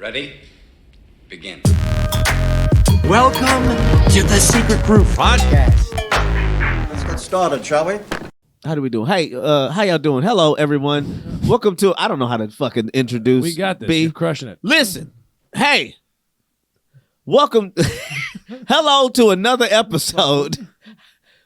Ready? Begin. Welcome to the Secret Group Podcast. Let's get started, shall we? How do we do? Hey, how y'all doing? Hello, everyone. Welcome to, I don't know how to fucking introduce. We got this. B. You're crushing it. Listen, hey, welcome. Hello to another episode.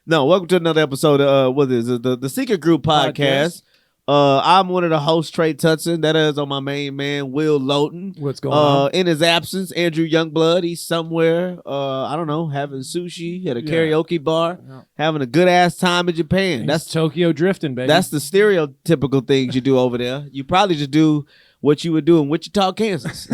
No, welcome to another episode. What is it? The Secret Group Podcast. I'm one of the hosts, Trey Tutson. That is on my main man, Will Loden. What's going on? In his absence, Andrew Youngblood. He's somewhere, I don't know, having sushi at a karaoke bar, having a good ass time in Japan. That's Tokyo drifting, baby. That's the stereotypical things you do over there. You probably just do what you would do in Wichita, Kansas.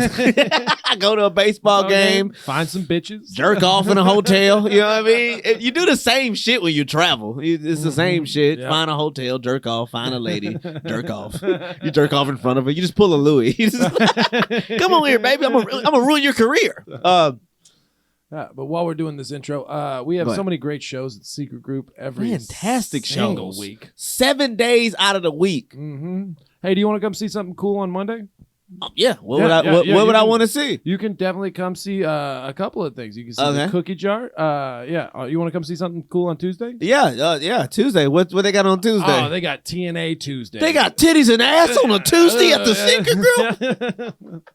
Go to a baseball game, find some bitches, jerk off in a hotel. You know what I mean? You do the same shit when you travel. It's the same shit. Yep. Find a hotel, jerk off. Find a lady, jerk off. You jerk off in front of her. You just pull a Louis. Come on here, baby. I'm gonna ruin your career. But while we're doing this intro, we have so many great shows at the Secret Group every fantastic single shows. week. 7 days out of the week. Mm-hmm. Hey, do you want to come see something cool on Monday? Yeah. What would I want to see? You can definitely come see a couple of things. You can see the cookie jar. You want to come see something cool on Tuesday? Yeah. Tuesday. What they got on Tuesday? Oh, they got TNA Tuesday. They got titties and ass on a Tuesday at the Secret Group.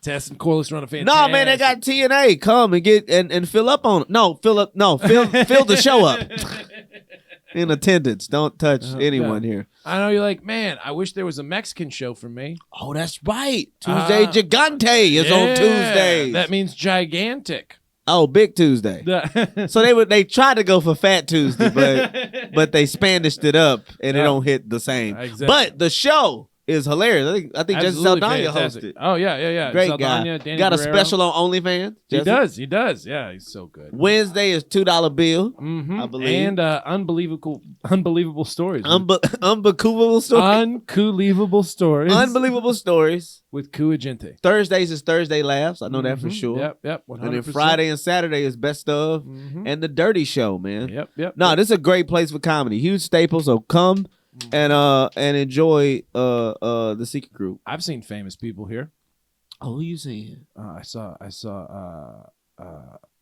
Tess and Corliss run a fantastic. No, man, they got TNA. Come and get and fill up on it. Fill the show up. In attendance. Don't touch anyone here. I know you're like, man, I wish there was a Mexican show for me. Oh, that's right. Tuesday Gigante is on Tuesdays. That means gigantic. Oh, Big Tuesday. So they tried to go for Fat Tuesday, but they Spanished it up and it don't hit the same. Exactly. But the show is hilarious. I think Jesse Saldana hosted. Oh, yeah. Great Saldana, guy. Danny Got a Guerrero. special on OnlyFans. Jesse? He does. Yeah, he's so good. Wednesday is $2 bill, I believe. And unbelievable stories. Unbelievable stories. Unbelievable stories. Unbelievable stories. With Kua Gente. Thursdays is Thursday Laughs. I know that for sure. Yep. 100%. And then Friday and Saturday is Best Of and The Dirty Show, man. Yep. No, this is a great place for comedy. Huge staple, so come and enjoy the Secret Group. I've seen famous people here. Oh, who you seen? I saw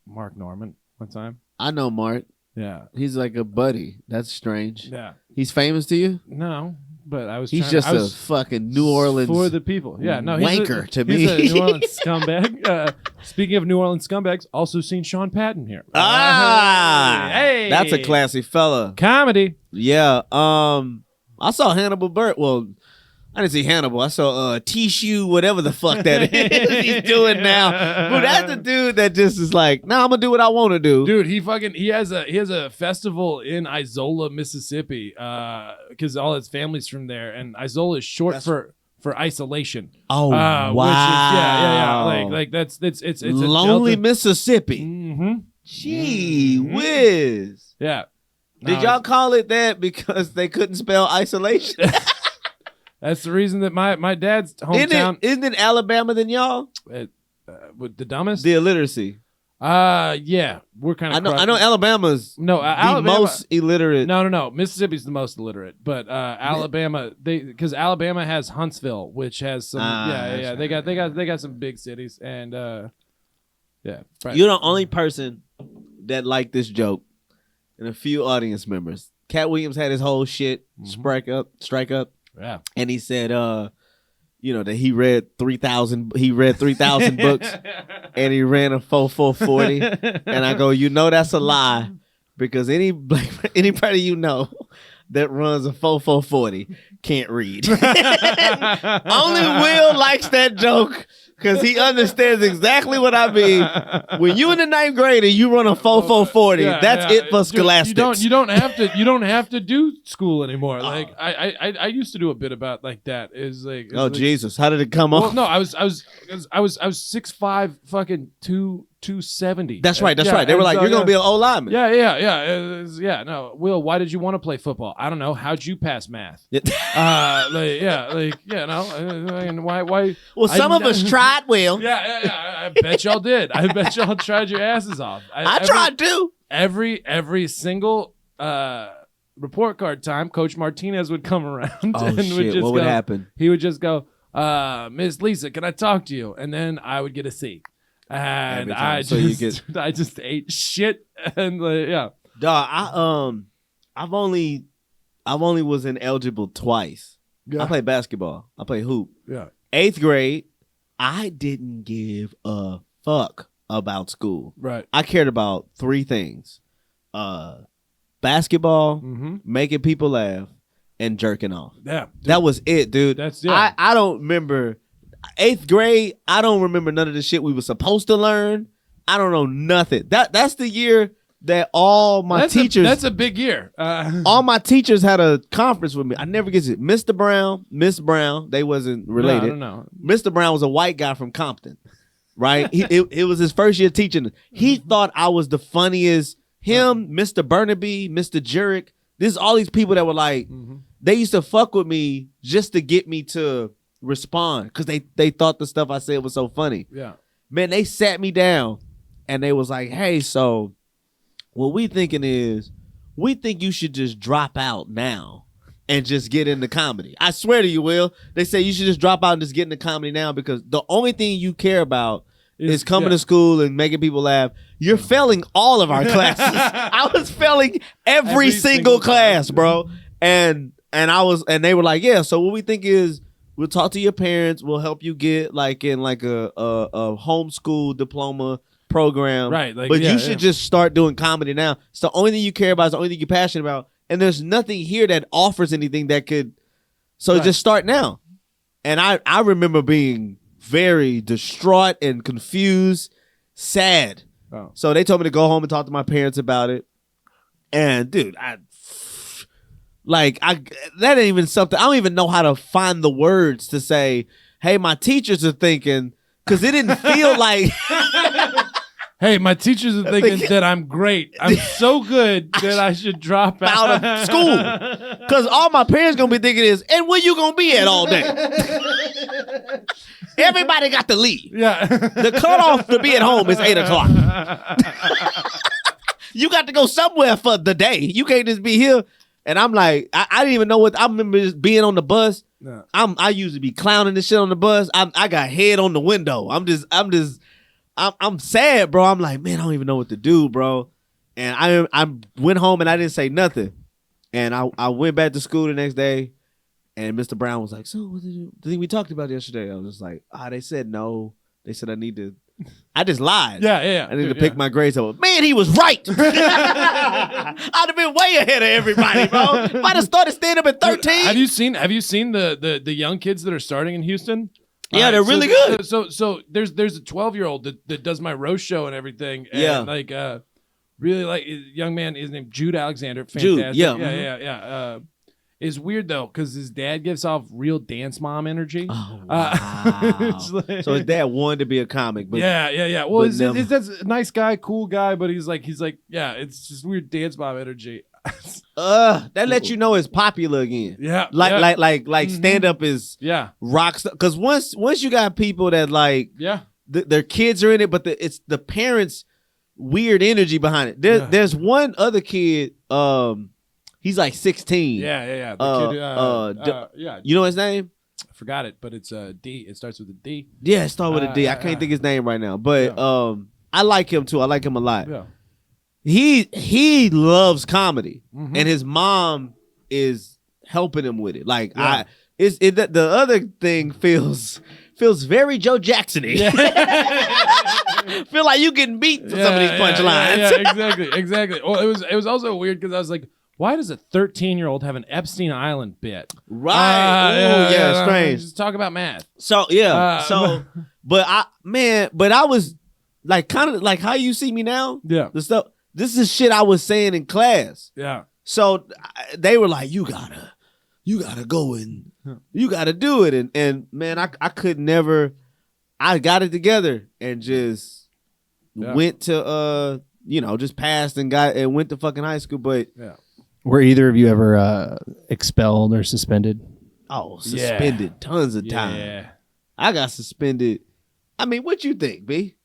Mark Norman one time. I know Mark. Yeah. He's like a buddy. That's strange. Yeah. He's famous to you? No, but He's just a fucking New Orleans for the people. Yeah, no, wanker to me. He's a New Orleans scumbag. Speaking of New Orleans scumbags, also seen Sean Patton here. Hey, that's a classy fella. Comedy. Yeah. I saw Hannibal Buress. Well, I didn't see Hannibal. I saw T-Shoe, whatever the fuck that is he's doing now. But that's the dude that just is like, nah, I'm gonna do what I want to do. Dude, he has a festival in Isola, Mississippi, because all his family's from there, and Isola is short for isolation. Oh, wow. Which is, like that's it's lonely Mississippi. Mm-hmm. Gee whiz. Yeah. Did y'all call it that because they couldn't spell isolation? That's the reason that my dad's hometown isn't it Alabama than y'all? With the dumbest? The illiteracy. Yeah, we're kind of. I know Alabama's the most illiterate. No. Mississippi's the most illiterate, but Alabama because Alabama has Huntsville, which has some. Yeah. They got some big cities and yeah. Right. You're the only person that liked this joke, and a few audience members. Cat Williams had his whole shit strike up. Yeah. And he said, that he read 3,000. He read 3,000 books, and he ran a 4.40. And I go, that's a lie, because anybody that runs a 4.40 can't read. Only Will likes that joke because he understands exactly what I mean. When you in the 9th grade and you run a 4.40, that's it for scholastics. You don't have to do school anymore. Like I used to do a bit about like that. Is like Jesus, how did it come off? No, I was 6'5", fucking 270. That's right. They were like, you're gonna be an old lineman. Yeah. No, Will, why did you want to play football? I don't know. How'd you pass math? And why? Well, some of us tried. Will. Yeah. I bet y'all did. I bet y'all tried your asses off. I tried too. Every single report card time, Coach Martinez would come around and would just what would happen? He would just go, Miss Lisa, can I talk to you? And then I would get a C. And I just ate shit. And yeah. Dog, I've only was ineligible twice. Yeah. I played basketball. I played hoop. Yeah. 8th grade, I didn't give a fuck about school. Right. I cared about 3 things. Basketball, making people laugh, and jerking off. Yeah. Dude. That was it, dude. That's yeah. I don't remember 8th grade. I don't remember none of the shit we were supposed to learn. I don't know nothing. That's the year that all my teachers. That's a big year. All my teachers had a conference with me. I never get it. Mr. Brown, Miss Brown. They wasn't related. No, I don't know. Mr. Brown was a white guy from Compton, right? It was his first year teaching. He thought I was the funniest. Him, Mr. Burnaby, Mr. Jurek. This is all these people that were like, they used to fuck with me just to get me to respond because they thought the stuff I said was so funny. Yeah. Man, they sat me down and they was like, hey, so what we thinking is we think you should just drop out now and just get into comedy. I swear to you, Will. They say you should just drop out and just get into comedy now because the only thing you care about is coming to school and making people laugh. You're failing all of our classes. I was failing every single class, bro. And they were like, yeah, so what we think is we'll talk to your parents. We'll help you get like in like a homeschool diploma program. Right. Like, but you should just start doing comedy now. It's the only thing you care about. It's the only thing you're passionate about. And there's nothing here that offers anything that could. So just start now. And I remember being very distraught and confused, sad. Oh. So they told me to go home and talk to my parents about it. And dude, that ain't even something. I don't even know how to find the words to say, hey, my teachers are thinking, because it didn't feel like. Hey, my teachers are thinking that I'm great. I'm so good that I should drop out of school. Because all my parents going to be thinking is, and where you going to be at all day? Everybody got to leave. Yeah. The cutoff to be at home is 8 o'clock. You got to go somewhere for the day. You can't just be here. And I'm like, I didn't even know what. I remember just being on the bus. No. I usually be clowning this shit on the bus. I got head on the window. I'm sad, bro. I'm like, man, I don't even know what to do, bro. And I went home and I didn't say nothing. And I went back to school the next day. And Mr. Brown was like, so what did you think we talked about yesterday? I was just like, they said no. They said I just lied. Yeah. I need to pick my grades up. Man, he was right. I'd have been way ahead of everybody, bro. Might have started stand-up at 13. Have you seen the young kids that are starting in Houston? Yeah, they're really good. So there's a 12-year-old that does my roast show and everything. And really like young man. His name Jude Alexander. Fantastic. Jude, yeah. Yeah. It's weird though because his dad gives off real dance mom energy. Oh, wow. So his dad wanted to be a comic, but yeah. Well, his dad's a nice guy, cool guy, but he's like, yeah, it's just weird dance mom energy. That lets you know it's popular again. Yeah, like stand up is rock stuff. Because once you got people that like their kids are in it, but it's the parents' weird energy behind it. There's one other kid. He's like 16. Yeah. The kid, You know his name? I forgot it, but it's D. It starts with a D. Yeah, it starts with a D. I can't think his name right now, but I like him too. I like him a lot. Yeah. He loves comedy, and his mom is helping him with it. Like the other thing feels very Joe Jackson-y. Yeah. Feel like you getting beat for some of these punchlines. Yeah, exactly. Well, it was also weird because I was like, why does a 13-year-old have an Epstein Island bit? Right. Strange. Just talk about math. So but I was like kind of like how you see me now. Yeah. The stuff. This is shit I was saying in class. Yeah. So they were like, you gotta go and you gotta do it. And man, I could never. I got it together and just went to just passed and went to fucking high school. But were either of you ever expelled or suspended? Oh, suspended tons of time. Yeah. I got suspended. I mean, what you think, B?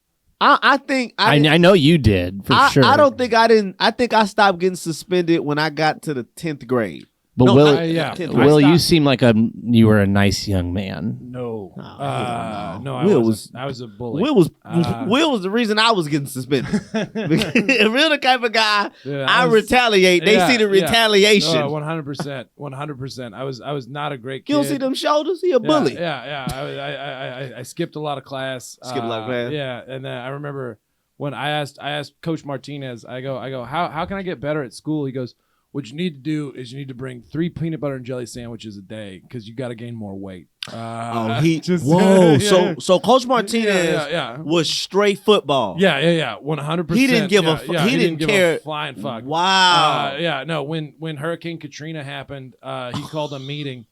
I think I know you did for sure. I don't think I didn't. I think I stopped getting suspended when I got to the 10th grade. But No, Will, yeah. Will, I you stopped- seem like you were a nice young man. No. no. No, I Will wasn't. I was a bully. Will was the reason I was getting suspended. Will the type of guy Yeah, I was- retaliate. They yeah, see the yeah. retaliation. 100%. 100%. I was not a great kid. You don't see them shoulders? He a bully. Yeah. I skipped a lot of class. Skipped a lot of class? Yeah, and then I remember when I asked Coach Martinez, I go, how can I get better at school? He goes, what you need to do is you need to bring 3 peanut butter and jelly sandwiches a day because you got to gain more weight. Whoa! Yeah. So Coach Martinez Yeah. was straight football. Yeah. 100%. He didn't give he didn't care. give a flying fuck. Wow. No. When Hurricane Katrina happened, he called a meeting.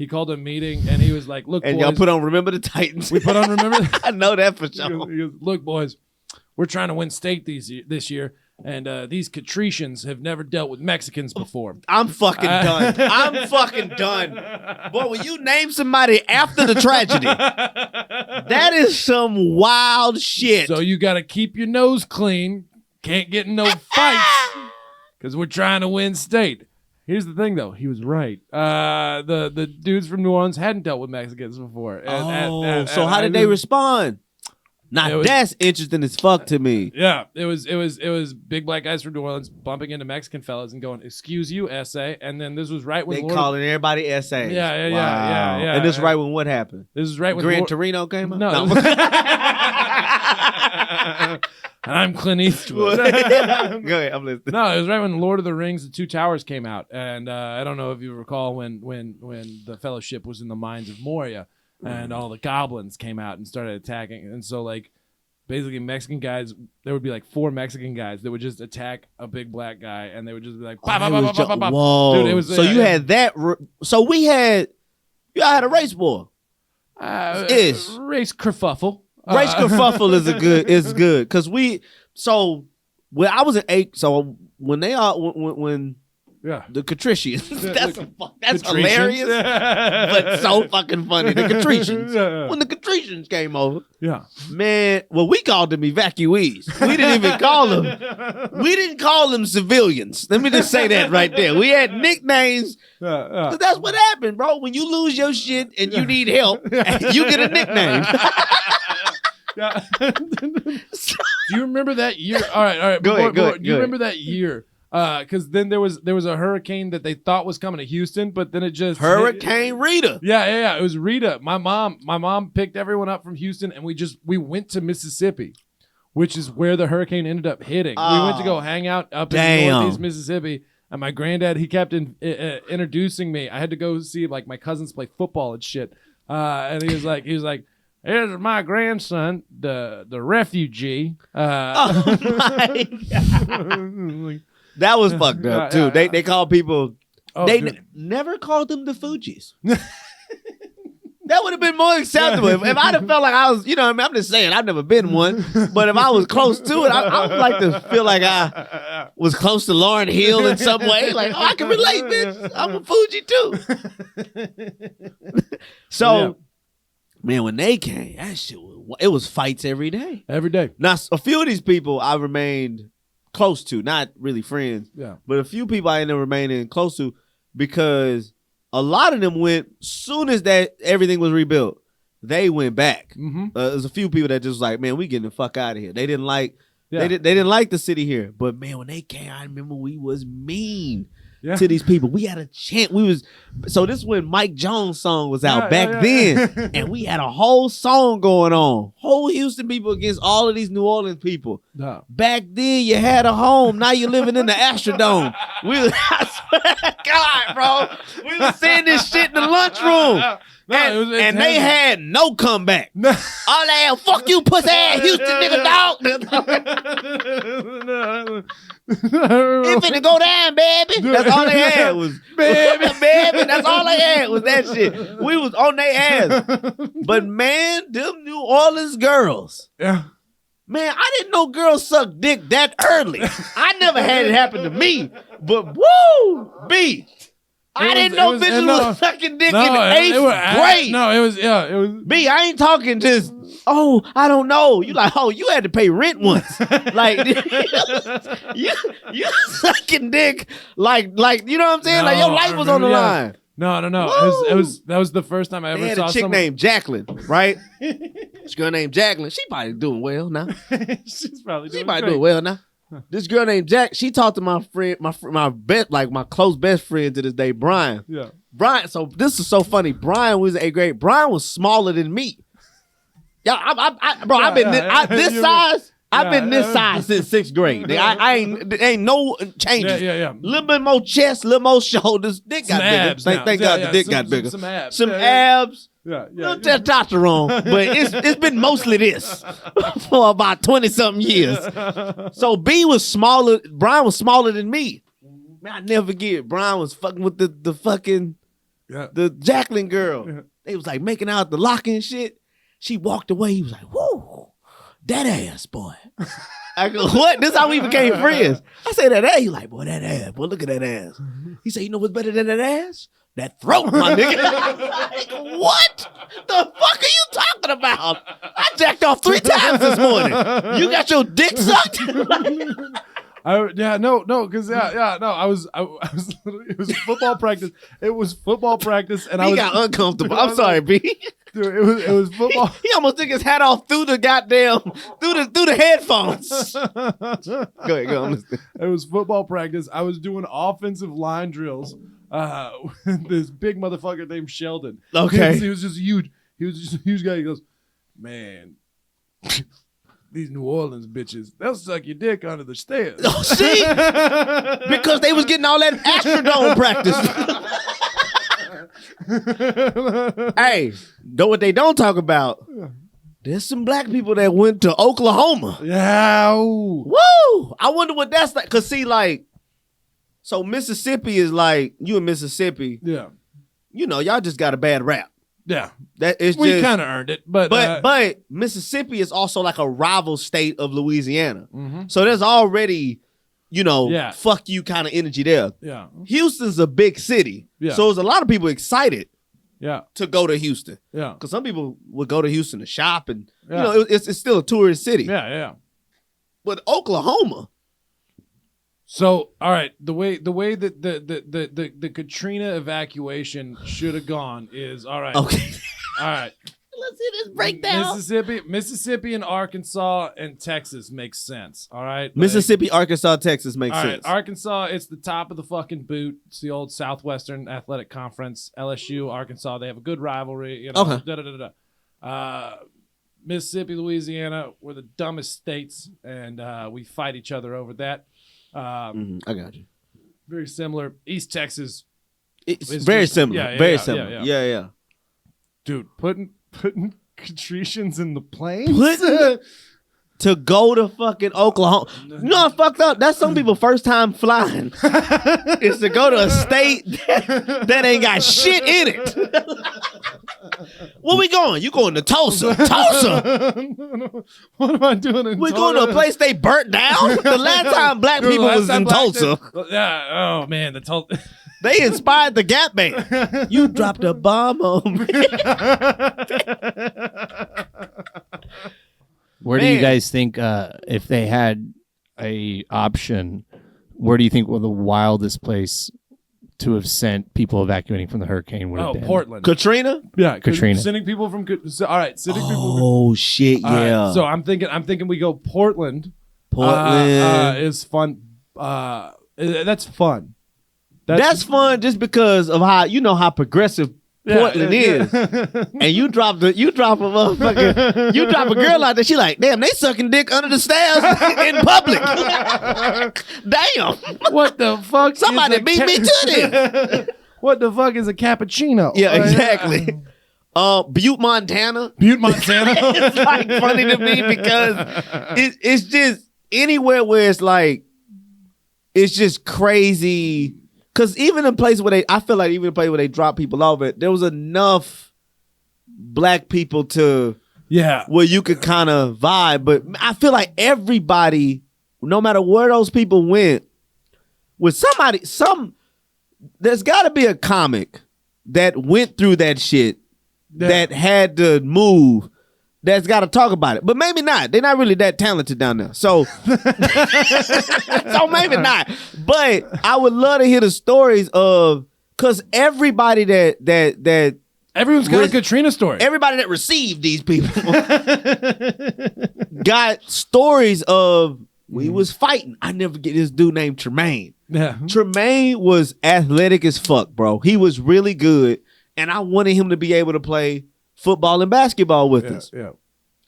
And he was like, "Look, And boys, y'all put on Remember the Titans. we put on Remember." I know that for He sure. goes, "Look, boys, we're trying to win state this year, and these Catricians have never dealt with Mexicans before." I'm fucking done. I'm fucking done. Boy, when you name somebody after the tragedy, that is some wild shit. So you got to keep your nose clean. Can't get in no fights because we're trying to win state. Here's the thing, though. He was right. The dudes from New Orleans hadn't dealt with Mexicans before. So how did they respond? Now that's interesting as fuck to me. Yeah, it was big black guys from New Orleans bumping into Mexican fellas and going, "Excuse you, SA." And then this was right when They calling everybody essays. Yeah. And this is right when what happened? This is right when Gran Torino came out? No. And I'm Clint Eastwood. Go ahead, I'm listening. No, it was right when Lord of the Rings: The Two Towers came out, and I don't know if you recall when the Fellowship was in the mines of Moria, and all the goblins came out and started attacking, and so like basically Mexican guys, there would be like 4 Mexican guys that would just attack a big black guy, and they would just be like, "Bah, bah, bah, bah, bah, bah, bah." Whoa! Dude, it was so you had that. So we had. You had a race war. Ish. Race kerfuffle. Race kerfuffle is good because when I was in 8, so when they all when Yeah. the Catricians, that's Catricians? hilarious, but so fucking funny. The Catricians, Yeah. when the Catricians came over, Yeah. man, well, we called them evacuees. We didn't even call them. We didn't call them civilians. Let me just say that right there. We had nicknames. That's what happened, bro. When you lose your shit and you need help, you get a nickname. Yeah. Do you remember that year? All right. Go ahead. Do you remember that year? Because then there was a hurricane that they thought was coming to Houston, but then it just Hurricane Rita. Yeah. It was Rita. My mom picked everyone up from Houston, and we went to Mississippi, which is where the hurricane ended up hitting. We went to go hang out up in Northeast Mississippi, and my granddad, he kept introducing me. I had to go see like my cousins play football and shit, and he was like. Here's my grandson, the refugee. Oh my God. That was fucked up too. They call people. They never called them the Fugees. That would have been more acceptable if I'd have felt like I was. I'm just saying I've never been one, but if I was close to it, I would like to feel like I was close to Lauryn Hill in some way. Like, I can relate, bitch. I'm a Fuji too. So. Man, when they came, that shit it was fights every day. Every day. Now, a few of these people I remained close to, not really friends, but a few people I ended up remaining close to because a lot of them went, soon as that everything was rebuilt, they went back. Mm-hmm. There's a few people that just like, man, we getting the fuck out of here. They didn't like they didn't like the city here. But man, when they came, I remember we was mean. To these people. We had a chant. So this is when Mike Jones' song was out back then. And we had a whole song going on. Whole Houston people against all of these New Orleans people. No. Back then you had a home. Now you're living in the Astrodome. I swear to God, bro. We was saying this shit in the lunchroom. And they had no comeback. No. All they had, fuck you, pussy ass Houston nigga dog. It finna go down, baby. That's all they had was baby. That's all they had was that shit. We was on their ass. But man, them New Orleans girls. Yeah. Man, I didn't know girls suck dick that early. I never had it happen to me. But woo, B. I didn't know bitches was sucking dick in the 8th grade. No, it was. B, I ain't talking just Oh, I don't know. You like, oh, you had to pay rent once. Like, you sucking dick. Like, you know what I'm saying? Like, your life was on the line. No. That was the first time I ever They had saw a chick someone. named Jacqueline, right? This girl named Jacqueline. She probably doing well now. She's probably doing doing well now. This girl named Jack, she talked to my friend, my close best friend to this day, Brian. Yeah. Brian, so this is so funny. Brian was in 8th grade. Brian was smaller than me. Yeah, I've been this size. I've been this size since 6th grade. I ain't no changes. Yeah. A little bit more chest, a little more shoulders. Dick got abs bigger. now. Thank God the dick got bigger. Some abs. Some abs. Yeah. Little testosterone, but it's been mostly this for about 20-something years. So Brian was smaller than me. Man, I never forget. Brian was fucking with the Jacqueline girl. Yeah. They was like making out the locker and shit. She walked away. He was like, whoo, that ass, boy. I go, what? This is how we became friends. I say that ass. He like, boy, that ass. Boy, look at that ass. He said, you know what's better than that ass? That throat, my nigga. Like, what the fuck are you talking about? I jacked off 3 times this morning. You got your dick sucked? I was literally, it was football practice. It was football practice, and He got uncomfortable. I'm sorry, B. Dude, it was football. He almost took his hat off through the goddamn through the headphones. Go ahead, go on. It was football practice. I was doing offensive line drills. With this big motherfucker named Sheldon. Okay. He was just huge. He was just a huge guy. He goes, man, these New Orleans bitches, they'll suck your dick under the stairs. Oh, see? Because they was getting all that Astrodome practice. Hey, know what they don't talk about? There's some black people that went to Oklahoma. Yeah. Woo! I wonder what that's like. Cause see, like, so Mississippi is like, you in Mississippi, Yeah. you know, y'all just got a bad rap. Yeah. That is We just, kind of earned it, but but Mississippi is also like a rival state of Louisiana. Mhm. So there's already, you know, Yeah. fuck you kind of energy there. yeah. Houston's a big city. Yeah. So there's a lot of people excited Yeah. to go to Houston. Yeah. Because some people would go to Houston to shop and, Yeah. you know, it's still a tourist city. Yeah. But Oklahoma, So, all right, the way that the Katrina evacuation should have gone is all right. okay. All right. Let's see this breakdown. Mississippi and Arkansas and Texas makes sense. All right. Like, Mississippi, Arkansas, Texas makes all right, sense. Arkansas, it's the top of the fucking boot. It's the old Southwestern Athletic Conference. LSU, Arkansas, they have a good rivalry. You know, Okay. Mississippi, Louisiana, we're the dumbest states, and we fight each other over that. I got you. Very similar. East Texas, It's It's very just- similar. yeah, very yeah, similar. yeah, Yeah. dude. Putting Catricians in the planes. Putting- To go to fucking Oklahoma. You know what fucked up? That's some people's first time flying. Is to go to a state that ain't got shit in it. Where we going? You going to Tulsa? Tulsa? What am I doing in We going to a place they burnt down? The last time black people was in Tulsa, Yeah. Oh man, the Tulsa. they inspired the Gap Band. You dropped a bomb on me. Where do you Man. guys think, if they had a option, where do you think the wildest place to have sent people evacuating from the hurricane would have Oh, been? Portland. Katrina? Yeah, Katrina. Sending people from. All right, sending people. Oh shit! All right, Yeah. so I'm thinking we go Portland. Portland. Is fun. That's fun. That's fun just because of how progressive Portland is. And you drop a motherfucker, you drop a girl out there, she like, damn, they sucking dick under the stairs in public. Damn. What the fuck? Somebody is a beat me to this. What the fuck is a cappuccino? Yeah, exactly. Butte, Montana. Butte, Montana. It's like funny to me because it's just anywhere where it's like, it's just crazy. Because even in places where I feel like even in places where they drop people off, there was enough black people to Yeah. where you could kind of vibe. But I feel like everybody, no matter where those people went, with somebody, there's got to be a comic that went through that shit, that had to move, that's got to talk about it. But maybe not. They're not really that talented down there. So, so maybe not. But I would love to hear the stories of, because everybody that Everyone's got a Katrina story. everybody that received these people got stories of, we was fighting. I never get this dude named Tremaine. Yeah. Tremaine was athletic as fuck, bro. He was really good. And I wanted him to be able to play football and basketball with us. Yeah.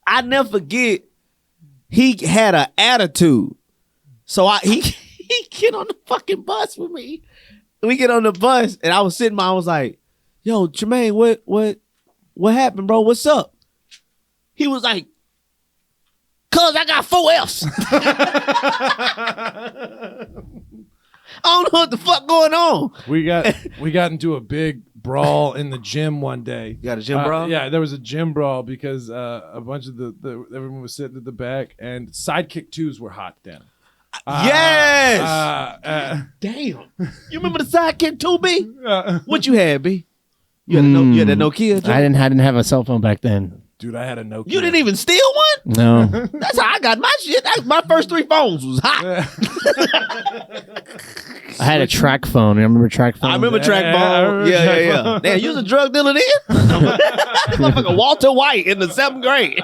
I never forget, he had an attitude. So he get on the fucking bus with me. We get on the bus and I was sitting by, I was like, yo, Tremaine, what happened, bro? What's up? He was like, cuz I got 4 F's. I don't know what the fuck going on. We got into a big brawl in the gym one day. You got a gym brawl? Yeah, there was a gym brawl because a bunch of everyone was sitting at the back and sidekick twos were hot then. Yes. Damn. You remember the sidekick too, B? What you had, B? You had that Nokia? I didn't have a cell phone back then. Dude, I had a Nokia. You didn't even steal one? No. That's how I got my shit. My first 3 phones was hot. I had a track phone. You remember track phone? I remember track I phone. remember Yeah, track yeah. phone. Damn, you was a drug dealer then? Motherfucker Walter White in the 7th grade.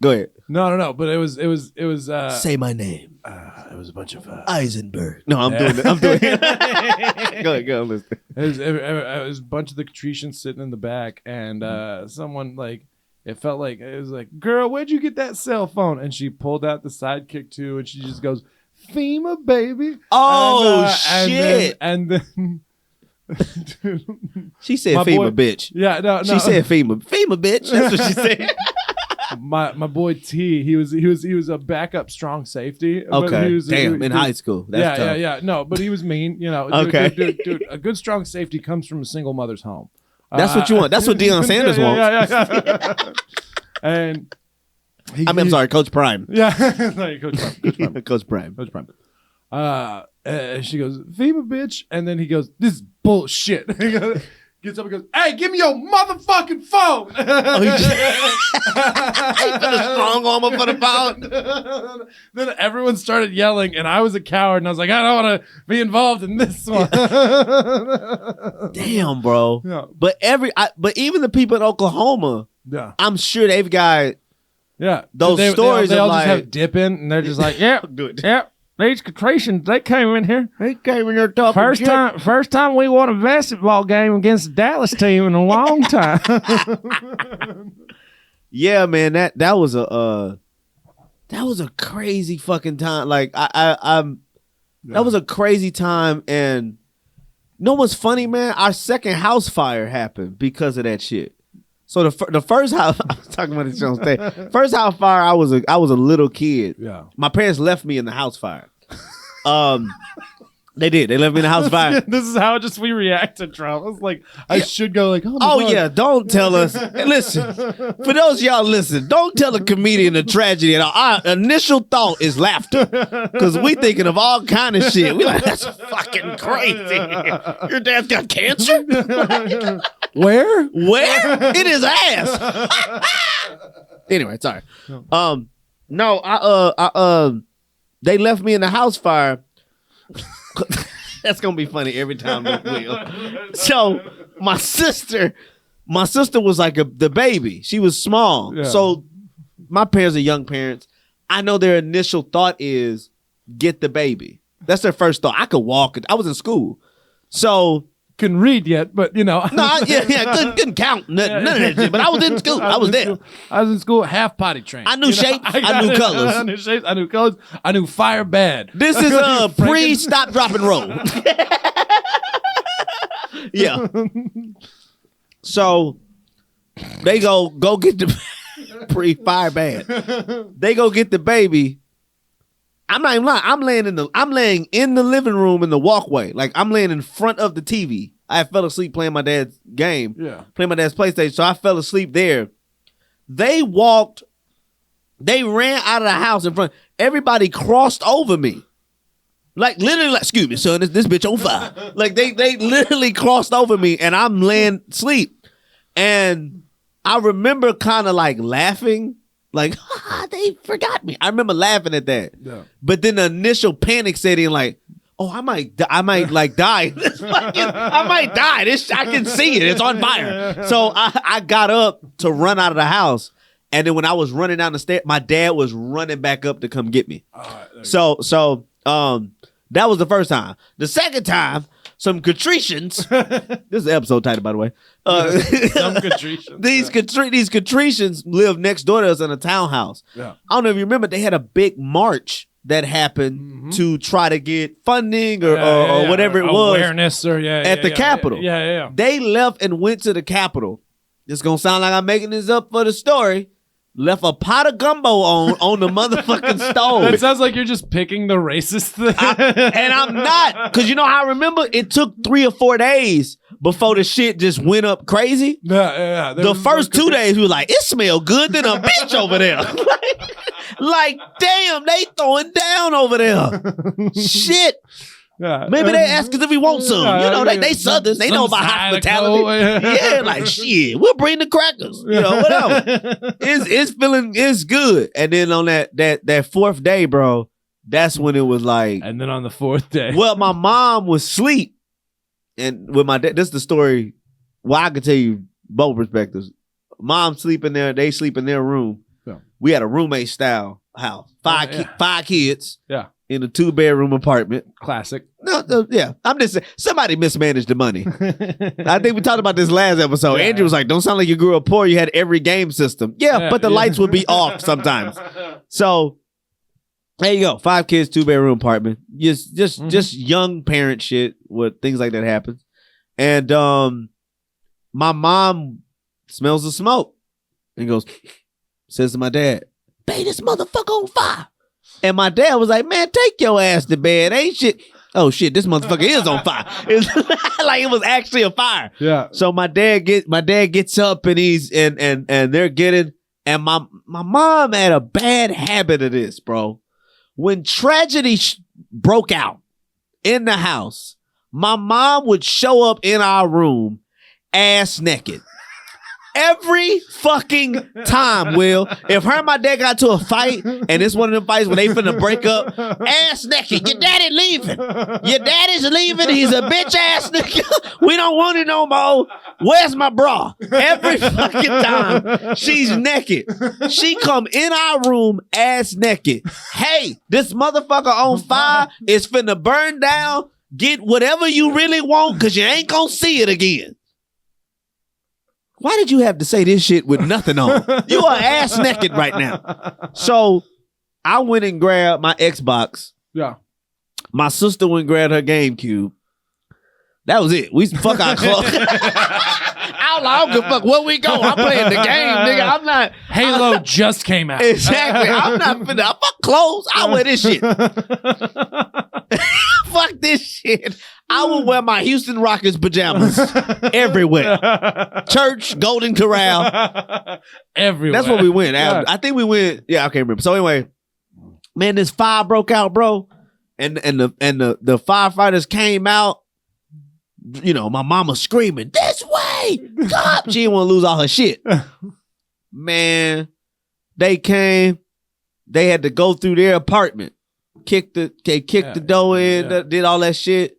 Go ahead. No. But it was. Say my name. It was a bunch of. Eisenberg. No, I'm doing it. I'm doing it. Go ahead, listen. It was a bunch of the Catricians sitting in the back, and someone like. It felt like it was like, girl, where'd you get that cell phone? And she pulled out the sidekick too, and she just goes, FEMA, baby. Oh, shit! And then she said My FEMA, boy- bitch. yeah, no. She said FEMA. FEMA, bitch. That's what she said. my boy T, he was a backup strong safety. but Okay. he was, Damn, in high school. That's tough. yeah. No, but he was mean. You know. Okay. Dude, a good strong safety comes from a single mother's home. That's what you want. That's what Deion Sanders wants. Yeah. And I'm sorry, Coach Prime. Yeah, no, Coach Prime. Coach Prime. Coach Prime. She goes, FEMA, bitch, and then he goes, this is bullshit. He goes, gets up and goes, hey, give me your motherfucking phone. Oh, he put a strong arm up for the phone. Then everyone started yelling, and I was a coward, and I was like, I don't want to be involved in this one. Damn, bro. Yeah. But even the people in Oklahoma, Yeah. I'm sure they've got Yeah. those stories they of all like, just have dip in, and they're just like, yeah, good. yeah. These Catricians, they came in here. They came in there talking First time we won a basketball game against the Dallas team in a long time. Yeah, man, that was a crazy fucking time. Like that was a crazy time, and you know what's funny, man? Our second house fire happened because of that shit. So the first house, I was talking about this on stage. First house fire, I was a little kid. Yeah. My parents left me in the house fire. They did. They left me in the house fire. This is how just we react to trauma. It's like I should go like, oh, my Oh God. yeah, don't tell us. Listen, for those of y'all listen, don't tell a comedian a tragedy at all. Our initial thought is laughter, because we thinking of all kind of shit. We like, that's fucking crazy. Your dad's got cancer? Where? In his ass. Anyway, sorry. No, they left me in the house fire. That's gonna be funny every time they will. So my sister was like the baby. She was small. Yeah. So my parents are young parents. I know their initial thought is get the baby. That's their first thought. I could walk. I was in school. So Couldn't read yet, but you know. couldn't count none of that shit. But I was in school. I was there. I was in school half potty trained. I knew shapes. I knew colors. I knew shapes. I knew colors. I knew fire bad. This is a pre-stop, drop, and roll. Yeah. So they go get the pre-fire bad. They go get the baby. I'm not even lying. I'm laying in the living room in the walkway. Like I'm laying in front of the TV. I fell asleep playing my dad's game. Yeah. Playing my dad's PlayStation. So I fell asleep there. They ran out of the house in front. Everybody crossed over me. Like literally, like, excuse me, son, this bitch on fire. Like they literally crossed over me, and I'm laying asleep. And I remember kind of like laughing, like, they forgot me. I remember laughing at that. Yeah. But then the initial panic set in, like, oh, I might like die. I might die. I can see it. It's on fire. So I got up to run out of the house. And then when I was running down the stairs, my dad was running back up to come get me. So that was the first time. The second time, some Catricians. This is the episode title, by the way. Some Catricians. These Catricians live next door to us in a townhouse. Yeah. I don't know if you remember, they had a big march that happened to try to get funding or whatever it was. Awareness or at the Capitol. Yeah. They left and went to the Capitol. This gonna sound like I'm making this up for the story. Left a pot of gumbo on the motherfucking stove. That sounds like you're just picking the racist thing. And I'm not. Because you know how I remember it took 3 or 4 days before the shit just went up crazy. Yeah. The first 2 days, we were like, it smelled good than a bitch over there. like, damn, they throwing down over there. Shit. Yeah. Maybe they ask us if we want some. You know, they Southern. They know about hospitality. Yeah, like, shit, we'll bring the crackers. You know, whatever. It's good. And then on that fourth day, bro, that's when it was like. And then on the fourth day. Well, my mom was asleep. And with my dad, this is the story. Well, I can tell you both perspectives. Mom sleep in there. They sleep in their room. Yeah. We had a roommate style house. Five kids. Yeah. In a 2-bedroom apartment. Classic. No, yeah. I'm just saying, somebody mismanaged the money. I think we talked about this last episode. Yeah. Andrew was like, don't sound like you grew up poor. You had every game system. Yeah, but the lights would be off sometimes. So, there you go. 5 kids, 2-bedroom apartment. Just young parent shit with things like that happens. And my mom smells the smoke and says to my dad, "Babe, this motherfucker on fire." And my dad was like, "Man, take your ass to bed. Ain't shit." Oh shit, this motherfucker is on fire. It's like it was actually a fire. Yeah. So my dad gets up and he's and they're getting, and my mom had a bad habit of this, bro. When tragedy broke out in the house, my mom would show up in our room ass naked. Every fucking time, Will. If her and my dad got to a fight, and it's one of them fights where they finna break up, ass naked. Your daddy leaving. Your daddy's leaving. He's a bitch ass nigga. We don't want it no more. Where's my bra? Every fucking time, she's naked. She come in our room ass naked. Hey, this motherfucker on fire is finna burn down. Get whatever you really want, because you ain't gonna see it again. Why did you have to say this shit with nothing on? You are ass naked right now. So I went and grabbed my Xbox. Yeah. My sister went and grabbed her GameCube. That was it. We fuck our clothes. I don't give a fuck where we go. I'm playing the game, nigga. I'm not. Halo just came out. Exactly. I'm not finna. I fuck clothes. I wear this shit. Fuck this shit. I will wear my Houston Rockets pajamas everywhere. Church, Golden Corral. Everywhere. That's where we went. Yeah. I think we went. Yeah, I can't remember. So anyway, man, this fire broke out, bro. And the firefighters came out. You know, my mama screaming, "This way! God!" She didn't want to lose all her shit. Man, they came. They had to go through their apartment, kick the door in, did all that shit.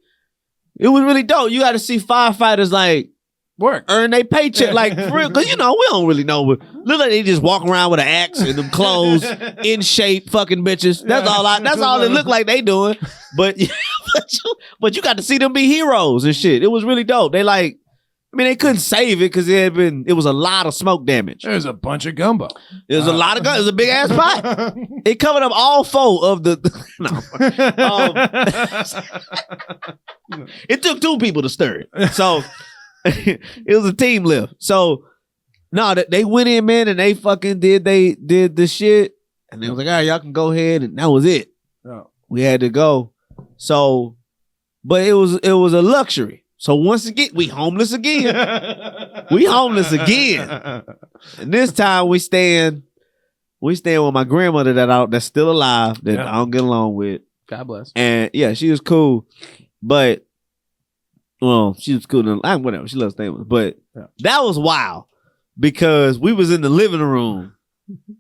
It was really dope. You got to see firefighters like work, earn their paycheck, like for real. Because you know we don't really know. But look like they just walk around with an axe and them clothes, in shape, fucking bitches. That's all it looked like they doing. But but you got to see them be heroes and shit. It was really dope. They like, I mean, they couldn't save it because it was a lot of smoke damage. There's a bunch of gumbo. It was a lot of guns. It was a big ass pot. It covered up all 4 of the. It took 2 people to stir it, so it was a team lift. So no, they went in, man, and they fucking did the shit, and they was like, "All right, y'all can go ahead," and that was it. Oh. We had to go. So, but it was a luxury. So once again, we homeless again. And this time we staying with my grandmother that's still alive, that I don't get along with. God bless. And yeah, she was cool. But well, she was cool. Whatever. She loves staying with us. But that was wild. because we was in the living room.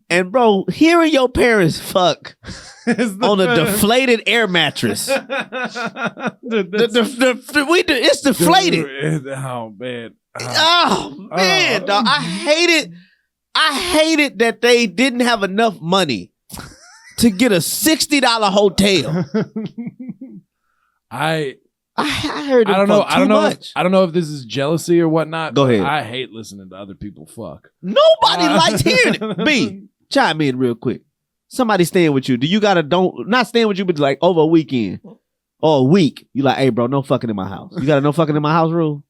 And bro, hearing your parents fuck on a deflated air mattress. It's deflated. Oh man. Oh man, dog. I hate it that they didn't have enough money to get a $60 hotel. I heard. I don't know. Much. I don't know if this is jealousy or whatnot. Go ahead. I hate listening to other people fuck. Nobody likes hearing it. B, chime in real quick. Somebody staying with you. Do you gotta not staying with you, but like over a weekend or a week? You like, hey, bro, no fucking in my house. You got a no fucking in my house rule?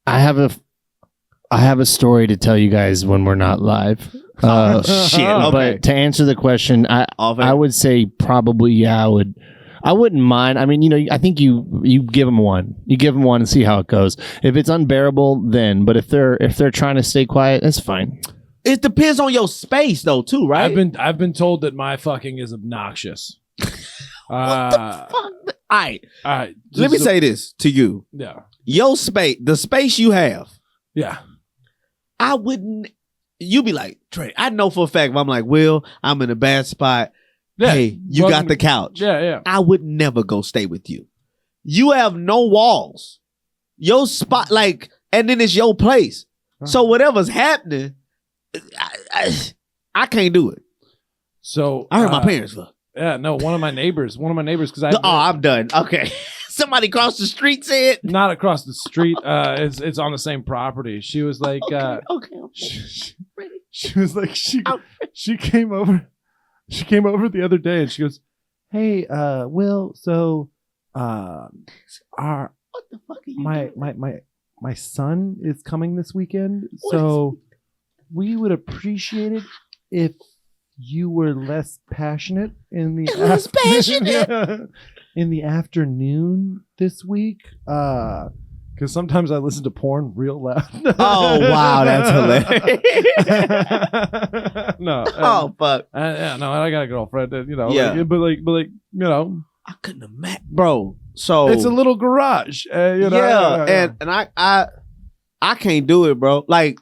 I have a story to tell you guys when we're not live. Shit. Okay. But to answer the question, I would say probably yeah. I wouldn't mind. I mean, I think you give them one. You give them one and see how it goes. If it's unbearable, then. But if they're trying to stay quiet, that's fine. It depends on your space, though, too, right? I've been told that my fucking is obnoxious. What the fuck? All right. Let me say this to you. Yeah. Your space, the space you have. Yeah. I wouldn't. You be like, Trey, I know for a fact if I'm like, Will, I'm in a bad spot. Yeah. Hey, you got the couch. Yeah. I would never go stay with you. You have no walls. Your spot, and then it's your place. So whatever's happening, I can't do it. So I heard my parents fuck. Yeah, no, one of my neighbors, because I'm done. Okay. Somebody across the street said. Not across the street. It's on the same property. She was like, okay. She was like, she came over. She came over the other day and she goes, "Hey, Will, so what the fuck are you my son is coming this weekend, so we would appreciate it if you were less passionate in the in the afternoon this week, because sometimes I listen to porn real loud." Oh wow, that's hilarious. No. Oh fuck. Yeah, no, I got a girlfriend. Yeah. But I couldn't imagine, bro. So it's a little garage. Yeah, and I can't do it, bro. Like,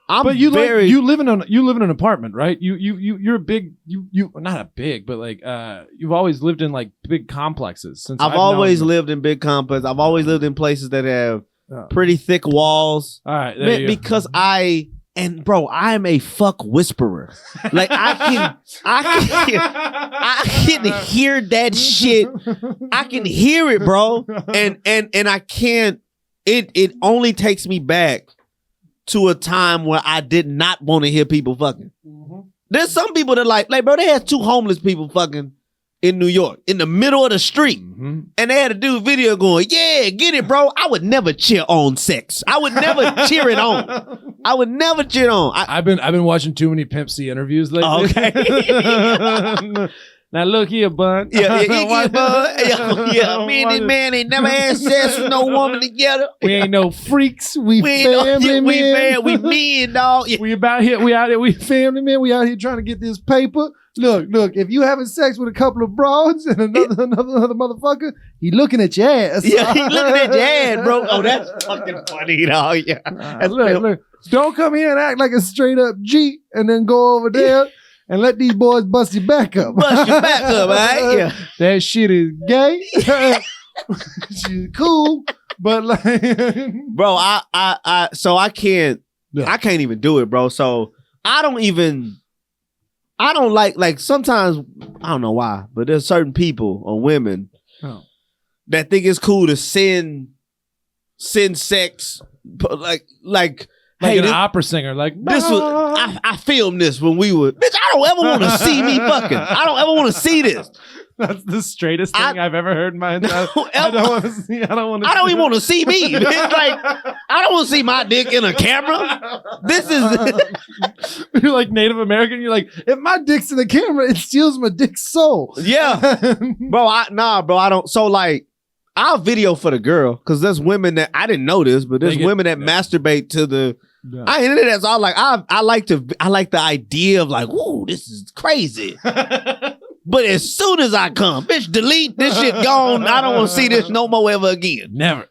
but you live in an apartment, right? You're a big not a big, but you've always lived in like big complexes. Since I've always lived in big complexes. I've always lived in places that have pretty thick walls. All right, because I am a fuck whisperer. Like I can hear that shit. I can hear it, bro. And I can't. It only takes me back to a time where I did not want to hear people fucking. Mm-hmm. There's some people that like, bro, they had two homeless people fucking in New York in the middle of the street. Mm-hmm. And they had a dude video going, yeah, get it, bro. I would never cheer on sex. I would never cheer it on. I would never cheer it on. I've been watching too many Pimp C interviews lately. Okay. Now look here, bud. Yeah, bud. Yeah. Me and this man ain't never had sex with no woman together. We ain't no freaks. We family men. We men, dog. Yeah. We out here. We family men. We out here trying to get this paper. Look. If you having sex with a couple of broads and another motherfucker, he looking at your ass. Yeah, he looking at your ass, bro. Oh, that's fucking funny, dog. Yeah. Look. Don't come here and act like a straight up G and then go over there. And let these boys bust your back up. Bust your back up, right? Yeah. That shit is gay. She's cool, but bro, so I can't. Yeah. I can't even do it, bro. So I don't like sometimes, I don't know why, but there's certain people or women that think it's cool to send sex, like. Hey, an opera singer, this was. I filmed this when we were. Bitch, I don't ever want to see me fucking. I don't ever want to see this. That's the straightest thing I've ever heard in my entire. I don't want to see. I don't even want to see me. Bitch. I don't want to see my dick in a camera. This is. You're like Native American. You're like, if my dick's in the camera, it steals my dick's soul. Yeah, bro. I don't. So I'll video for the girl because there's women that I didn't know this, but there's women that masturbate to the. Yeah. I ain't into that. So I like the idea of ooh, this is crazy. But as soon as I come, bitch, delete this shit gone. I don't want to see this no more ever again. Never.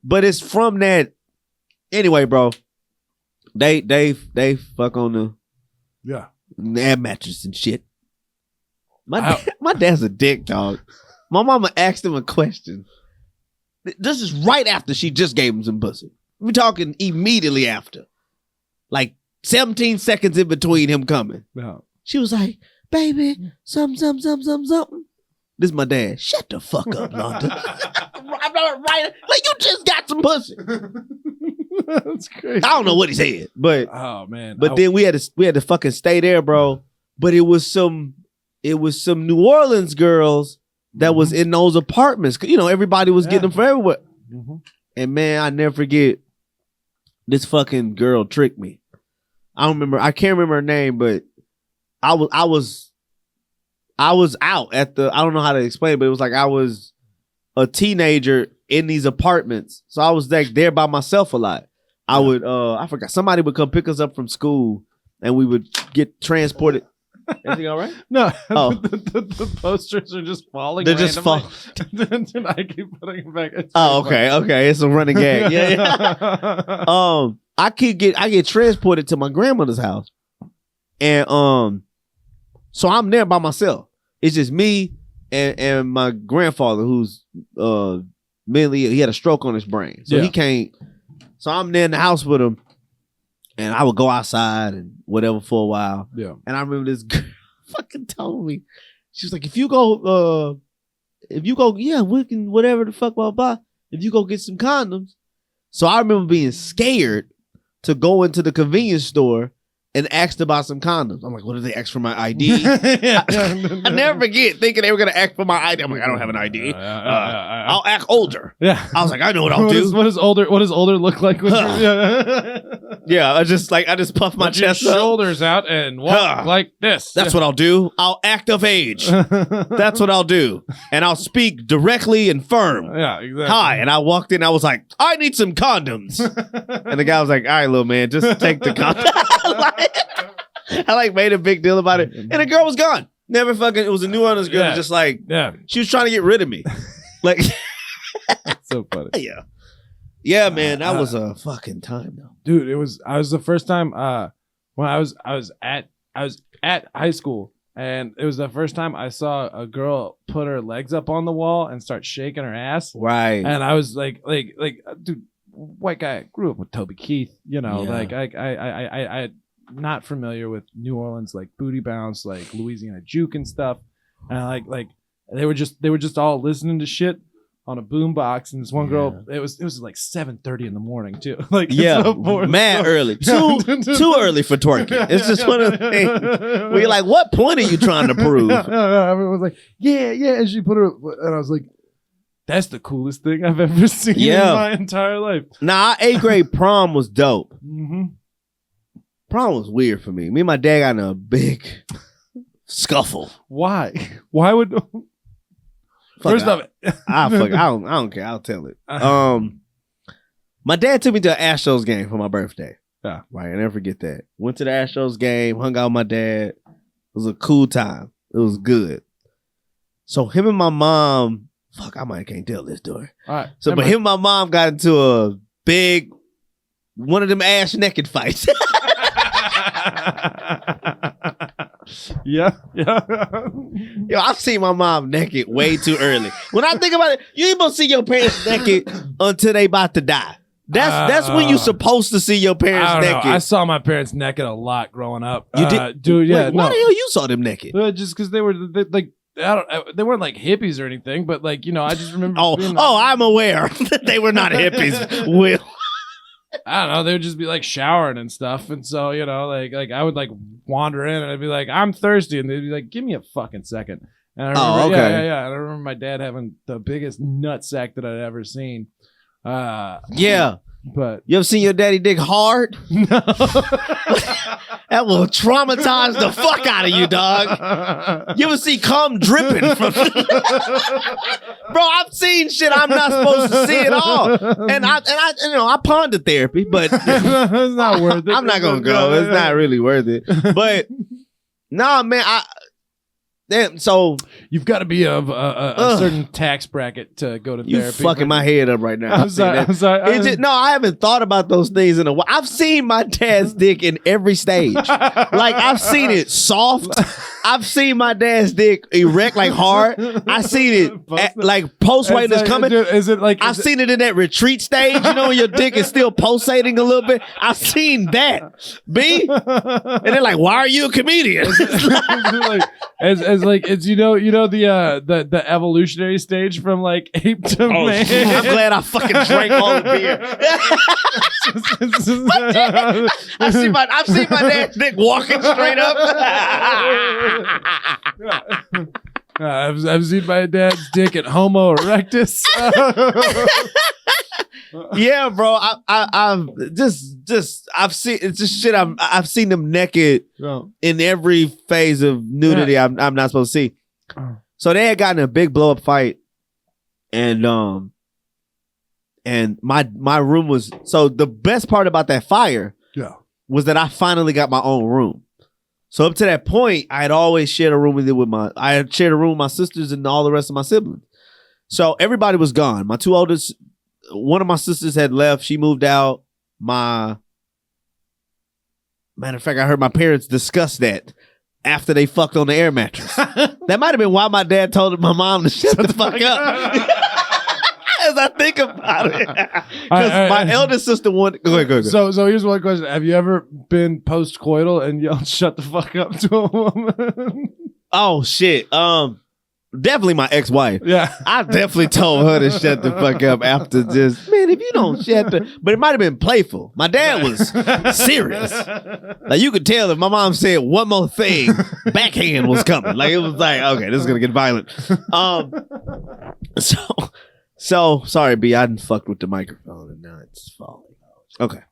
But it's from that. Anyway, bro, They fuck on the air mattress and shit. My dad's a dick, dog. My mama asked him a question. This is right after she just gave him some pussy. We're talking immediately after. Like 17 seconds in between him coming. No. She was like, baby, something. This is my dad. Shut the fuck up, Loden. I'm not right. Like, you just got some pussy. That's crazy. I don't know what he said, but oh man. But then we had to fucking stay there, bro. But it was some New Orleans girls that was in those apartments. You know, everybody was getting them from everywhere. Mm-hmm. And man, I never forget, this fucking girl tricked me. I can't remember her name, but I was out at the, I don't know how to explain it, but it was like I was a teenager in these apartments. So I was like there by myself a lot. I would, I forgot, somebody would come pick us up from school and we would get transported. Everything all right? No. Oh. The posters are just falling. They're just falling. And I keep putting them back. It's okay. Okay. It's a running gag. Yeah. I get transported to my grandmother's house. And so I'm there by myself. It's just me and my grandfather who's mentally, he had a stroke on his brain. So he can't. So I'm there in the house with him. And I would go outside and whatever for a while. Yeah. And I remember this girl fucking told me, she was like, if you go, yeah, we can, whatever the fuck, blah, blah. If you go get some condoms. So I remember being scared to go into the convenience store and asked about some condoms. I'm like, what did they ask for my ID? I never forget thinking they were going to ask for my ID. I'm like, I don't have an ID. I'll act older. Yeah. I was like, I know what I'll do. What does older look like? Yeah, I just puff my chest up. Shoulders out and walk like this. That's what I'll do. I'll act of age. That's what I'll do. And I'll speak directly and firm. Yeah, exactly. Hi. And I walked in. I was like, I need some condoms. And the guy was like, all right, little man, just take the condoms. I made a big deal about it. And the girl was gone. Never fucking, it was a New Orleans girl. Just she was trying to get rid of me. Like, that's so funny. Yeah. Yeah, man, that was a fucking time though. Dude, I was the first time when I was at high school, and it was the first time I saw a girl put her legs up on the wall and start shaking her ass. Right. And I was like, dude, white guy, grew up with Toby Keith, you know, I not familiar with New Orleans, like Booty Bounce, like Louisiana Juke and stuff. And like they were just all listening to shit on a boombox, and this one girl, it was like 7:30 in the morning too. Like, mad early, too early for twerking. It's just one of the things where you're like, what point are you trying to prove? Everyone was like, yeah, and she put her, and I was like, that's the coolest thing I've ever seen in my entire life. Nah, our 8th grade prom was dope. Mm-hmm. Prom was weird for me. Me and my dad got in a big scuffle. Why? Why would? First off, I don't care. I'll tell it. My dad took me to an Astros game for my birthday. Yeah, right. I never forget that. Went to the Astros game, hung out with my dad. It was a cool time. It was good. So him and my mom, I can't tell this story. All right. So, but him and my mom got into a big, one of them ass naked fights. Yeah. Yo, I've seen my mom naked way too early. When I think about it, you ain't supposed to see your parents naked until they about to die. That's when you're supposed to see your parents naked. I saw my parents naked a lot growing up. You did, dude? Yeah. Why the hell you saw them naked? Just because they were like. They weren't like hippies or anything, but like, you know, I just remember. I'm aware that they were not hippies. Will. I don't know. They would just be like showering and stuff, and so, you know, like I would like wander in and I'd be like, I'm thirsty, and they'd be like, give me a fucking second. And I remember, yeah. And I remember my dad having the biggest nutsack that I'd ever seen. Yeah. But you ever seen your daddy dig hard? No. That will traumatize the fuck out of you, dog. You ever see cum dripping from Bro, I've seen shit I'm not supposed to see at all. And I pondered therapy, but it's not worth it. I'm not gonna go. It's not really worth it. But nah, man, damn. So You've got to be of a certain tax bracket to go to you therapy. fucking my head up right now. I'm sorry. No, I haven't thought about those things in a while. I've seen my dad's dick in every stage. Like I've seen it soft. I've seen my dad's dick erect, like hard. I've seen it like post when it's coming. Is it like? I've seen it in that retreat stage. You know, when your dick is still pulsating a little bit. I've seen that. B. And they're like, "Why are you a comedian?" As like it's the evolutionary stage from like ape to man. I'm glad I fucking drank all the beer. I've seen my dad's dick walking straight up. I've seen my dad's dick at Homo erectus. Yeah, bro. I've seen it's just shit. I've seen them naked in every phase of nudity. I'm not supposed to see. So they had gotten a big blow up fight, and my room was so the best part about that fire was that I finally got my own room. So up to that point, I had always shared a room with my sisters and all the rest of my siblings. So everybody was gone. My two oldest. One of my sisters had left. She moved out. Matter of fact, I heard my parents discuss that after they fucked on the air mattress. That might have been why my dad told my mom to shut the fuck up. As I think about it. Because my eldest sister wanted... Go ahead. So here's one question. Have you ever been post-coital and yelled shut the fuck up to a woman? Oh, shit. Definitely my ex-wife. Yeah. I definitely told her to shut the fuck up after just, man, if you don't shut the... But it might have been playful. My dad was serious. Like, you could tell if my mom said one more thing, backhand was coming. Like, it was like, okay, this is going to get violent. So, sorry, B, I didn't fuck with the microphone and now it's falling. Okay.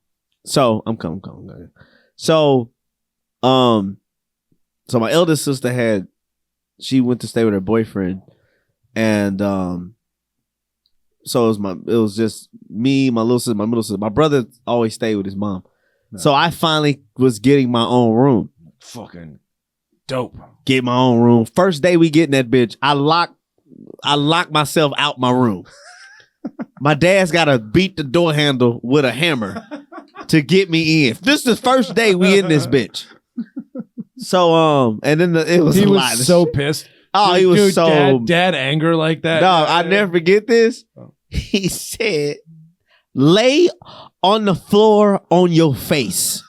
So, I'm coming. So my eldest sister she went to stay with her boyfriend, and so it was just me, my little sister, my middle sister. My brother always stayed with his mom. No. So I finally was getting my own room. Fucking dope. Get my own room. First day we get in that bitch, I lock myself out my room. My dad's gotta beat the door handle with a hammer to get me in. This is the first day we in this bitch. So and then he was so pissed. Oh, he was so dad anger like that. No, I never forget this. He said, "Lay on the floor on your face."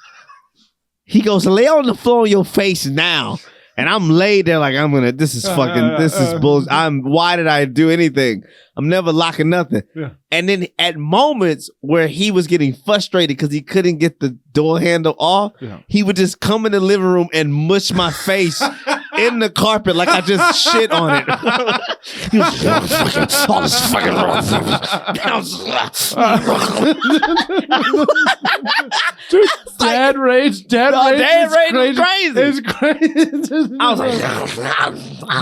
He goes, "Lay on the floor on your face now." And I'm laid there like this is bullshit. Why did I do anything? I'm never locking nothing. Yeah. And then at moments where he was getting frustrated because he couldn't get the door handle off, he would just come in the living room and mush my face in the carpet like I just shit on it. He was all this fucking dude, dad rage is crazy. It's crazy. I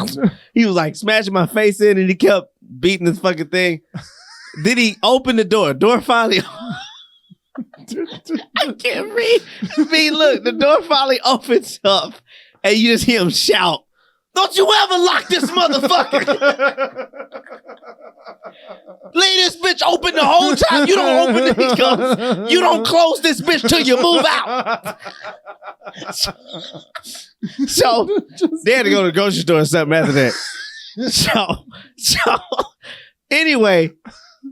was like, he was like smashing my face in, and he kept beating this fucking thing. Then he opened the door. Door finally. I can't read. Look, the door finally opens up, and you just hear him shout, "Don't you ever lock this motherfucker!" Leave this bitch open the whole time. You don't open it. He goes, "You don't close this bitch till you move out." So they had to go to the grocery store or something after that. So anyway,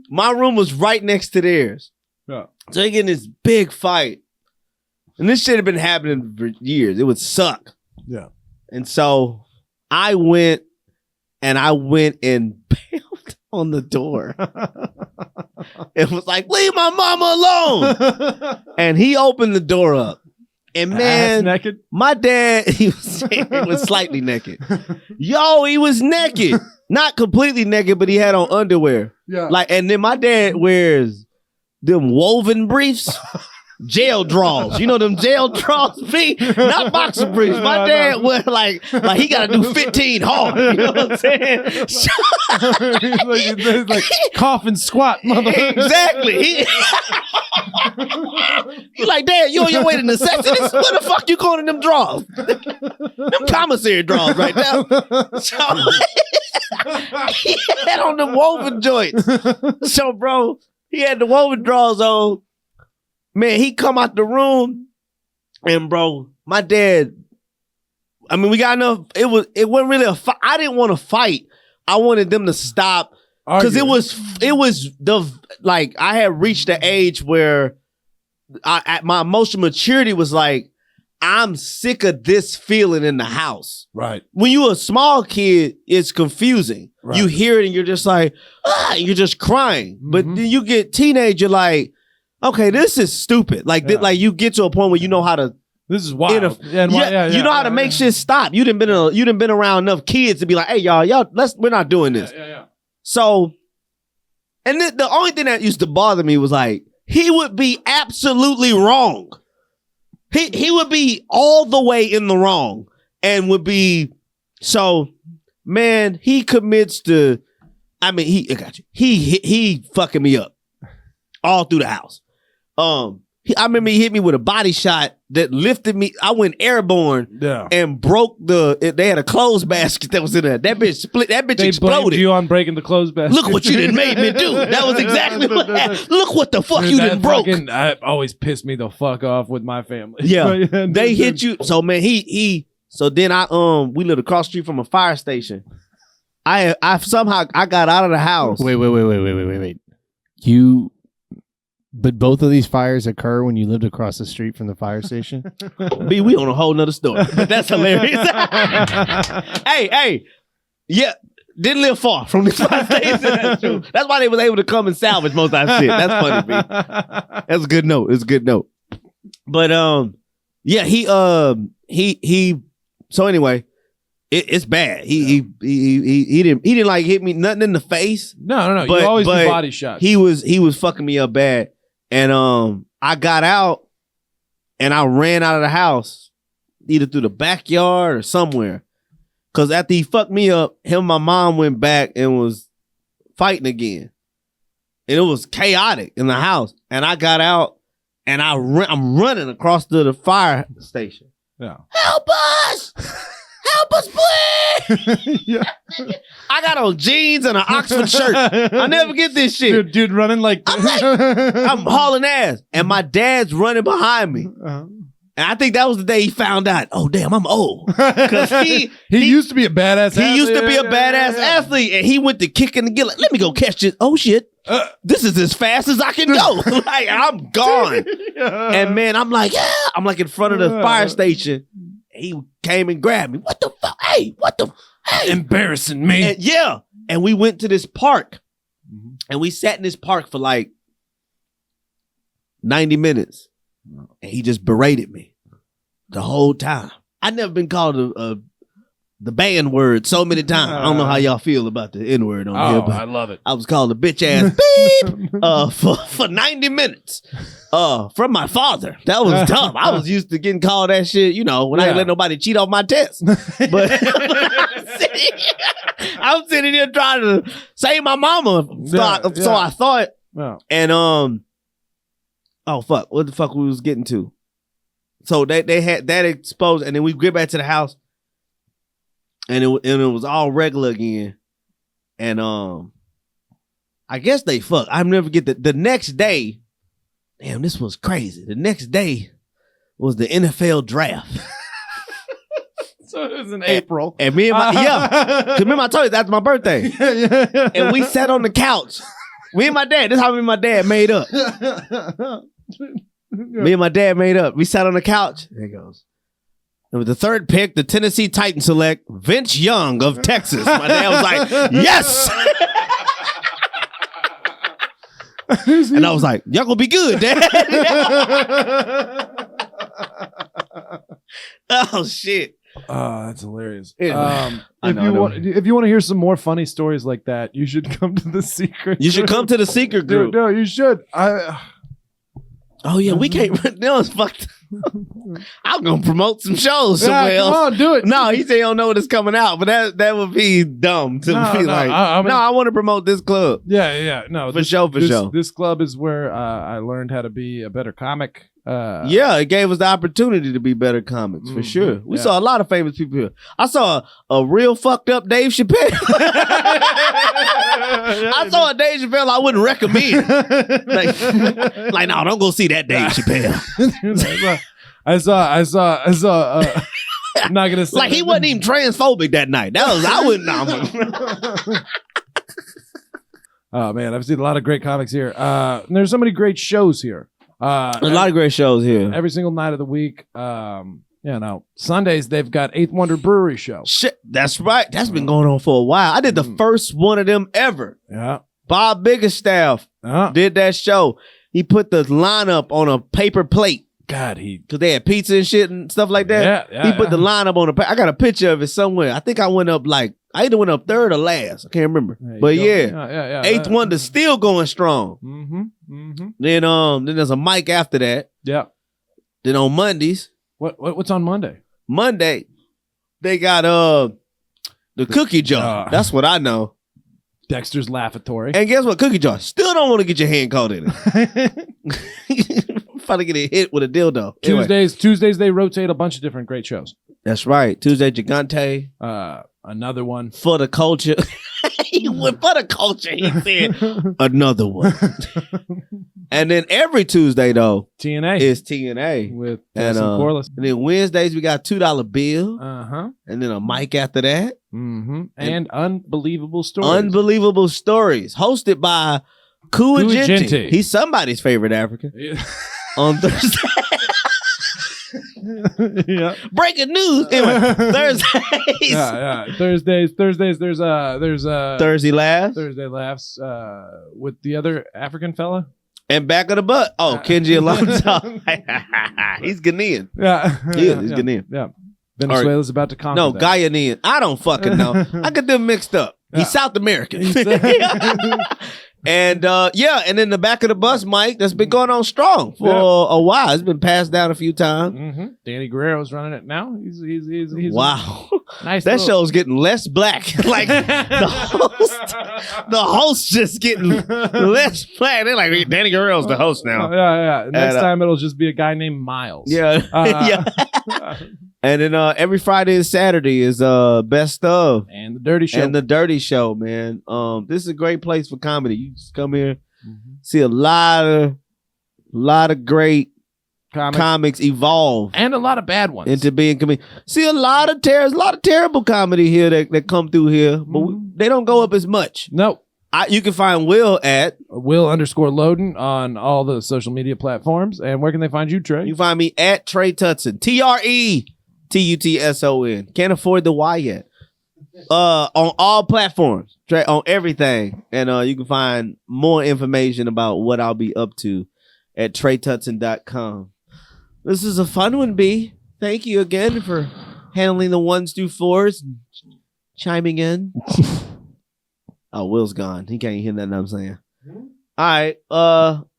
my room was right next to theirs. Yeah. So they get in this big fight. And this shit had been happening for years. It would suck. Yeah. And so I went and bailed on the door. It was like, "Leave my mama alone." And he opened the door up. And man, naked? My dad, he was slightly naked. Yo, he was naked. Not completely naked, but he had on underwear. Yeah. And then my dad wears them woven briefs. jail draws. You know them jail draws be? Not boxer briefs. My dad was like he got to do 15 hard. You know what I'm saying? He's like coffin squat, motherfucker. Exactly. He like, Dad, you on your way to necessities? Where the fuck you going in them draws? Them commissary draws right now. So he had on them woven joints. So, bro, he had the woven draws on. Man, he come out the room, and bro, my dad. I mean, we got enough. It wasn't really a fight. I didn't want to fight. I wanted them to stop because it was like I had reached the age where my emotional maturity was like, I'm sick of this feeling in the house. Right. When you're a small kid, it's confusing. Right. You hear it and you're just like, you're just crying. Mm-hmm. But then you get teenage, you're like, okay, this is stupid. Like, like you get to a point where you know how to. This is wild. You know how to make shit stop. You done been around enough kids to be like, hey, y'all, we're not doing this. So, and the only thing that used to bother me was like, he would be absolutely wrong. He would be all the way in the wrong and would be so, man, he commits to, I mean, he fucking me up all through the house. I remember he hit me with a body shot that lifted me. I went airborne and broke they had a clothes basket that was in there. That bitch split. That bitch exploded. Blamed you on breaking the clothes basket. Look what you done made me do. That was exactly what happened. Look what the fuck you done broke. That always pissed me the fuck off with my family. Yeah. They hit you. So man, so then we lived across the street from a fire station. I somehow got out of the house. Wait. But both of these fires occur when you lived across the street from the fire station? B, we on a whole nother story. But that's hilarious. Hey. Yeah, didn't live far from this fire station. That's true. That's why they was able to come and salvage most of our shit. That's funny, B. That's a good note. It's a good note. But yeah, he so anyway, it's bad. He didn't like hit me nothing in the face. No. You always do body shots. He was fucking me up bad. And I got out and I ran out of the house, either through the backyard or somewhere. Cause after he fucked me up, him and my mom went back and was fighting again. And it was chaotic in the house. And I got out and I'm running across to the fire station. Yeah. Help us! Help us, please! Yeah. I got on jeans and an Oxford shirt. I never get this shit. Dude running like I'm hauling ass. And my dad's running behind me. Uh-huh. And I think that was the day he found out, oh, damn, I'm old. Because he used to be a badass athlete. He used to be a badass athlete. And he went to kicking and get like, let me go catch this. Oh, shit. This is as fast as I can go. Like, I'm gone. And man, I'm like in front of the fire station. He came and grabbed me. What the fuck? Hey, what the? Hey. Embarrassing me. And, yeah. And we went to this park. Mm-hmm. And we sat in this park for like 90 minutes. And he just berated me the whole time. I'd never been called the banned word so many times. I don't know how y'all feel about the N-word on here, but I love it. I was called a bitch ass beep for 90 minutes from my father. That was tough. I was used to getting called that shit, you know, when I ain't let nobody cheat off my test. But I'm sitting here trying to save my mama. So I thought. Yeah. And oh fuck, what the fuck we was getting to? So they had that exposed, and then we get back to the house. And it was all regular again. And I guess they fucked. I never get the next day. Damn, this was crazy. The next day was the NFL draft. So it was in April. And me and my cause remember I told you that's my birthday. And we sat on the couch. Me and my dad. This is how me and my dad made up. Me and my dad made up. We sat on the couch. There it goes. And with the third pick, the Tennessee Titans select Vince Young of Texas. My dad was like, yes! And I was like, y'all gonna be good, Dad. Oh, shit. Oh, that's hilarious. Anyway, if you want to hear some more funny stories like that, you should come to The Secret. You should come to The Secret group. Dude, no, you should. Oh yeah, we can't. That was fucked. I'm gonna promote some shows somewhere else. Come on, do it. No, he said he don't know when it's coming out, but that would be dumb to be like. I want to promote this club. Yeah. No, for sure. This club is where I learned how to be a better comic. Yeah, it gave us the opportunity to be better comics for sure. We saw a lot of famous people here. I saw a real fucked up Dave Chappelle. I saw a Dave Chappelle I wouldn't recommend. Like, no, don't go see that Dave Chappelle. I saw. I'm not gonna say like he wasn't even transphobic that night. I wouldn't. Oh man, I've seen a lot of great comics here. There's so many great shows here. A lot of great shows here. Every single night of the week. Sundays they've got Eighth Wonder Brewery show. Shit, that's right. That's been going on for a while. I did the first one of them ever. Yeah. Bob Biggerstaff did that show. He put the lineup on a paper plate. God, because they had pizza and shit and stuff like that. Yeah, he put the lineup on I got a picture of it somewhere. I think I went up I either went up third or last. I can't remember. But yeah. Eighth Wonder's still going strong. Then there's a mic after that. Yeah. Then on Mondays. What's on Monday? Monday, they got the Cookie Jar. That's what I know. Dexter's Laffatory. And guess what? Cookie Jar still don't want to get your hand caught in it. Finally get hit with a dildo. Tuesdays they rotate a bunch of different great shows. That's right. Tuesday Gigante. Another one for the culture. He went for the culture. He said another one. And then every Tuesday though, TNA is TNA with Corliss. And then Wednesdays we got $2 bill. And then a mic after that. And Unbelievable Stories. Unbelievable Stories, hosted by Kuagenti. He's somebody's favorite African. Yeah. On Thursday. Yeah. Breaking news. Anyway, Thursdays. Yeah. Thursdays. There's Thursday Laughs. Thursday Laughs with the other African fella. And Back of the Butt. Oh, Kenji Alonso. He's Ghanaian. Yeah. He's Ghanaian. Yeah. Venezuela's about to conquer. No, Guyanese. I don't fucking know. I get them mixed up. He's South American. And and then the Back of the Bus mic that's been going on strong for a while. It's been passed down a few times. Danny Guerrero's running it now. He's wow. Nice. That show's getting less black. Like the host just getting less black. They're like, Danny Guerrero's the host now. Yeah. Next time it'll just be a guy named Miles. Yeah. And then every Friday and Saturday is Best Of. And the Dirty Show. And the Dirty Show, man. This is a great place for comedy. You just come here, see a lot of great comics evolve. And a lot of bad ones. Into being comedian. See a lot of terrible comedy here that come through here, but they don't go up as much. No. You can find Will at Will_Loden on all the social media platforms. And where can they find you, Trey? You can find me at Trey Tutson. TRETUTSON. Can't afford the Y yet. On all platforms, on everything. And you can find more information about what I'll be up to at TreyTutson.com. This is a fun one, B. Thank you again for handling the 1s through 4s, chiming in. Oh, Will's gone. He can't hear nothing I'm saying. All right.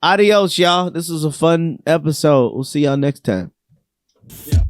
Adios, y'all. This was a fun episode. We'll see y'all next time. Yeah.